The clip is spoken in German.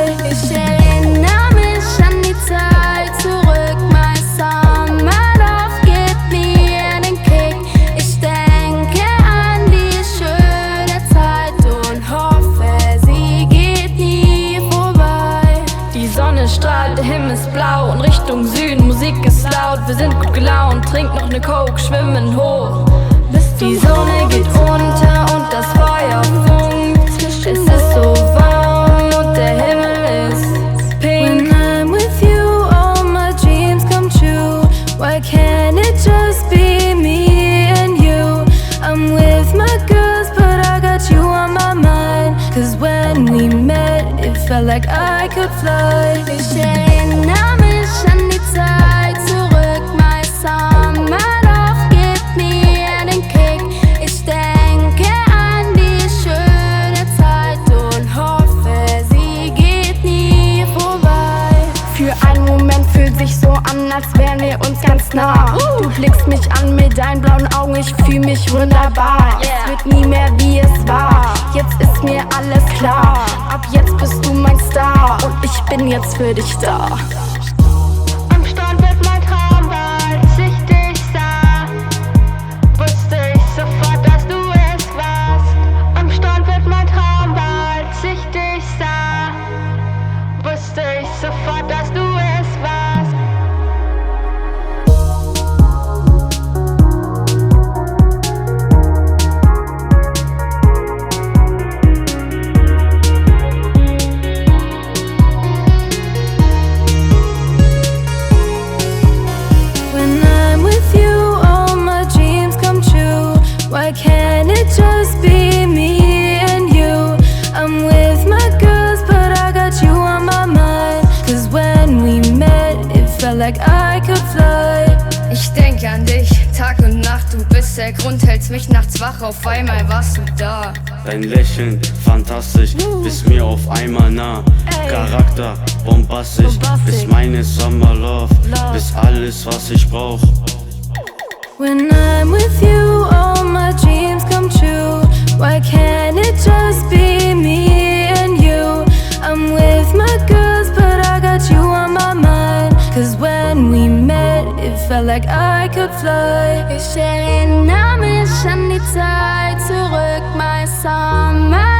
fly. Ich erinnere mich an die Zeit zurück. Mein Summerlove gibt mir den Kick. Ich denke an die schöne Zeit und hoffe, sie geht nie vorbei. Die Sonne strahlt, der Himmel ist blau und Richtung Süden, Musik ist laut. Wir sind gut gelaunt, trink noch ne Coke, schwimmen hoch. Die Sonne geht unter und das Feuer funkt. Es ist so warm und der Himmel ist pink. When I'm with you, all my dreams come true. Why can't it just be me and you? I'm with my girls, but I got you on my mind. Cause when we met, it felt like I could fly. Ich erinnere mich an die Zeit zurück. My Summerlove gibt mir den Kick. Ich denke an die schöne Zeit und hoffe, sie geht nie vorbei. Für einen Moment fühlt sich so an, als wären wir uns ganz nah. Du blickst mich an mit deinen blauen Augen, ich fühl mich wunderbar. Es wird nie mehr wie es war, jetzt ist mir alles klar. Ab jetzt bist du mein Star und ich bin jetzt für dich da. Am Strand wird mein Traum, als ich dich sah, wusste ich sofort, dass du es warst. Am Strand wird mein Traum, als ich dich sah, wusste ich sofort, dass du es warst. When I'm with you, all my dreams come true. Why can't it just be me and you? I'm with my girls, but I got you on my mind. Cause when we met, it felt like I could fly. Ich denke an dich, Tag und Nacht, du bist der Grund, hältst mich nachts wach, auf einmal warst du da. Dein Lächeln, fantastisch, bist mir auf einmal nah. Charakter, bombastisch, bist meine Summerlove, bist alles, was ich brauch. When I'm with you, all my dreams come true. Why can't it just be me and you? I'm with my girls, but I got you on my mind. Cause when we met, it felt like I could fly. Ich erinnere mich an die Zeit zurück, my summer.